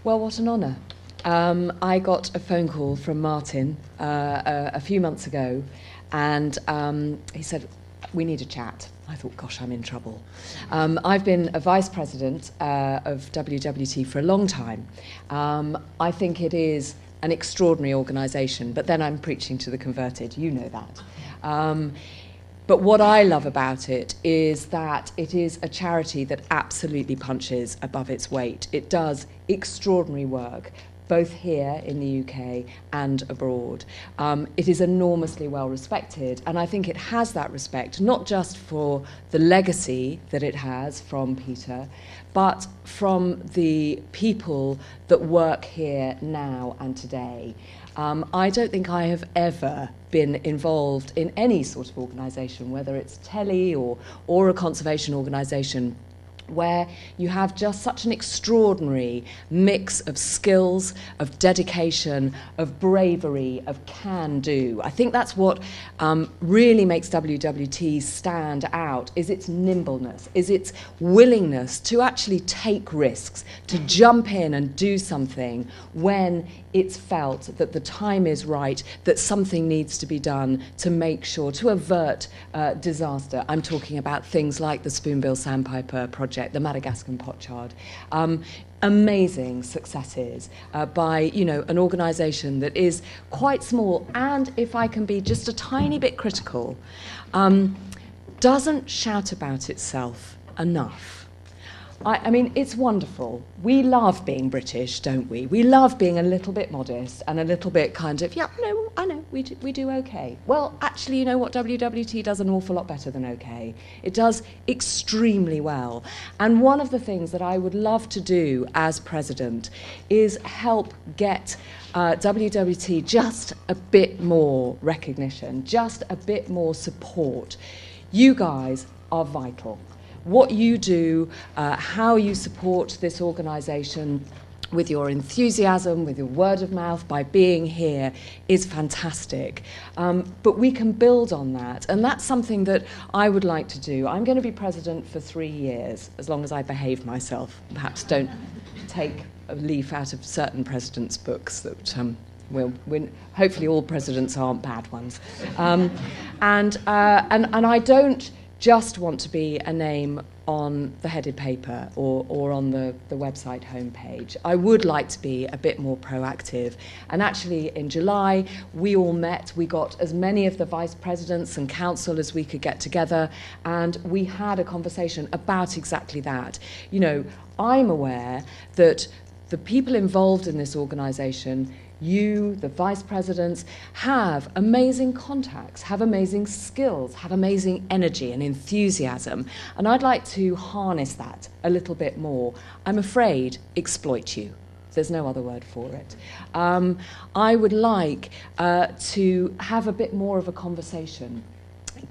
Well, what an honour. I got a phone call from Martin a few months ago, and he said, we need a chat. I thought, gosh, I'm in trouble. I've been a vice president of WWT for a long time. I think it is an extraordinary organisation, but then I'm preaching to the converted, you know that. But what I love about it is that it is a charity that absolutely punches above its weight. It does extraordinary work, both here in the UK and abroad. It is enormously well respected, and I think it has that respect, not just for the legacy that it has from Peter, but from the people that work here now and today. I don't think I have ever been involved in any sort of organisation, whether it's telly or a conservation organisation, where you have just such an extraordinary mix of skills, of dedication, of bravery, of can-do. I think that's what really makes WWT stand out, is its nimbleness, is its willingness to actually take risks, to jump in and do something when it's felt that the time is right, that something needs to be done to make sure, to avert disaster. I'm talking about things like the Spoonbill Sandpiper project, the Madagascar pochard. Amazing successes by, an organisation that is quite small, and if I can be just a tiny bit critical, doesn't shout about itself enough. I mean, it's wonderful. We love being British, don't we? We love being a little bit modest and a little bit kind of, I know, we do okay. Well, actually, you know what? WWT does an awful lot better than okay. It does extremely well. And one of the things that I would love to do as president is help get WWT just a bit more recognition, just a bit more support. You guys are vital. What you do, how you support this organisation with your enthusiasm, with your word of mouth, by being here, is fantastic. But we can build on that, and that's something that I would like to do. I'm going to be president for 3 years, as long as I behave myself. Perhaps don't take a leaf out of certain presidents' books that hopefully all presidents aren't bad ones. And I don't just want to be a name on the headed paper or on the website homepage. I would like to be a bit more proactive. And actually, in July, we all met. We got as many of the vice presidents and council as we could get together, and we had a conversation about exactly that. I'm aware that the people involved in this organisation, you, the vice presidents, have amazing contacts, have amazing skills, have amazing energy and enthusiasm. And I'd like to harness that a little bit more. I'm afraid, exploit you. There's no other word for it. I would like to have a bit more of a conversation.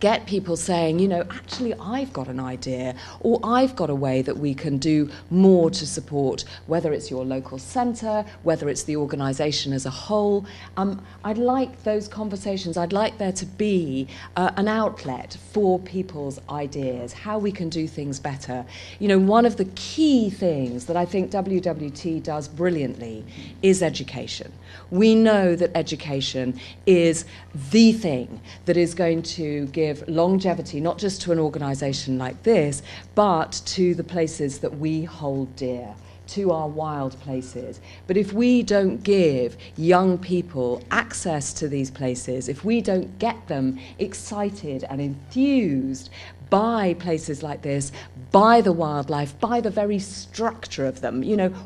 Get people saying, actually, I've got an idea, or I've got a way that we can do more to support, whether it's your local centre, whether it's the organisation as a whole. I'd like those conversations. I'd like there to be an outlet for people's ideas, how we can do things better. One of the key things that I think WWT does brilliantly is education. We know that education is the thing that is going to give longevity, not just to an organisation like this, but to the places that we hold dear, to our wild places. But if we don't give young people access to these places, if we don't get them excited and enthused by places like this, by the wildlife, by the very structure of them.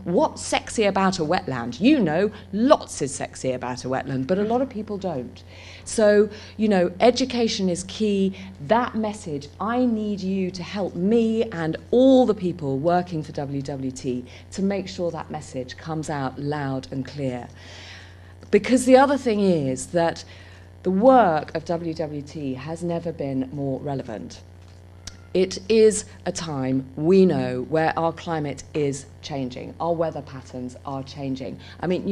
What's sexy about a wetland? Lots is sexy about a wetland, but a lot of people don't. So, education is key. That message, I need you to help me and all the people working for WWT to make sure that message comes out loud and clear. Because the other thing is that the work of WWT has never been more relevant. It is a time, we know, where our climate is changing. Our weather patterns are changing. I mean,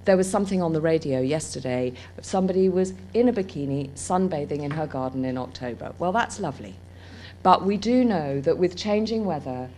there was something on the radio yesterday of somebody was in a bikini sunbathing in her garden in October. Well, that's lovely. But we do know that with changing weather,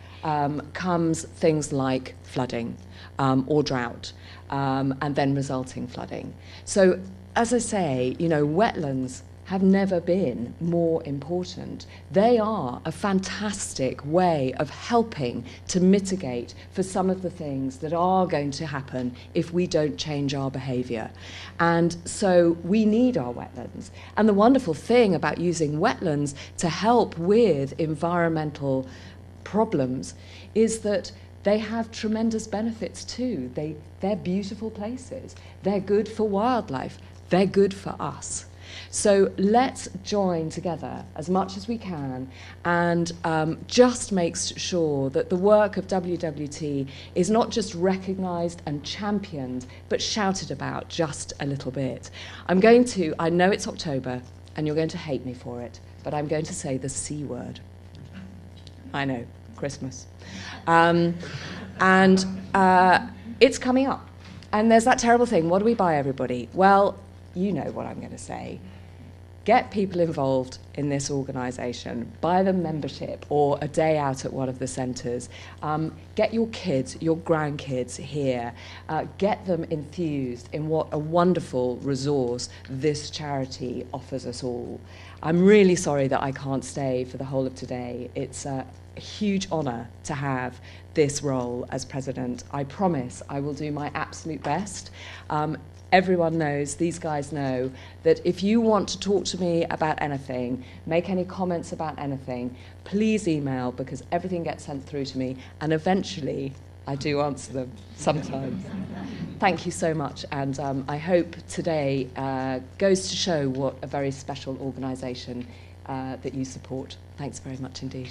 comes things like flooding or drought, and then resulting flooding. So, as I say, you know, wetlands have never been more important. They are a fantastic way of helping to mitigate for some of the things that are going to happen if we don't change our behaviour. And so we need our wetlands. And the wonderful thing about using wetlands to help with environmental problems is that they have tremendous benefits too. They're beautiful places. They're good for wildlife. They're good for us. So let's join together as much as we can and just make sure that the work of WWT is not just recognised and championed, but shouted about just a little bit. I know it's October and you're going to hate me for it, but I'm going to say the C word. I know, Christmas. It's coming up. And there's that terrible thing, what do we buy everybody? Well, you know what I'm going to say. Get people involved in this organisation. Buy them membership or a day out at one of the centres. Get your kids, your grandkids here. Get them enthused in what a wonderful resource this charity offers us all. I'm really sorry that I can't stay for the whole of today. It's a huge honour to have this role as president. I promise I will do my absolute best. Everyone knows, these guys know, that if you want to talk to me about anything, make any comments about anything, please email, because everything gets sent through to me, and eventually I do answer them sometimes. Thank you so much, and I hope today goes to show what a very special organisation that you support. Thanks very much indeed.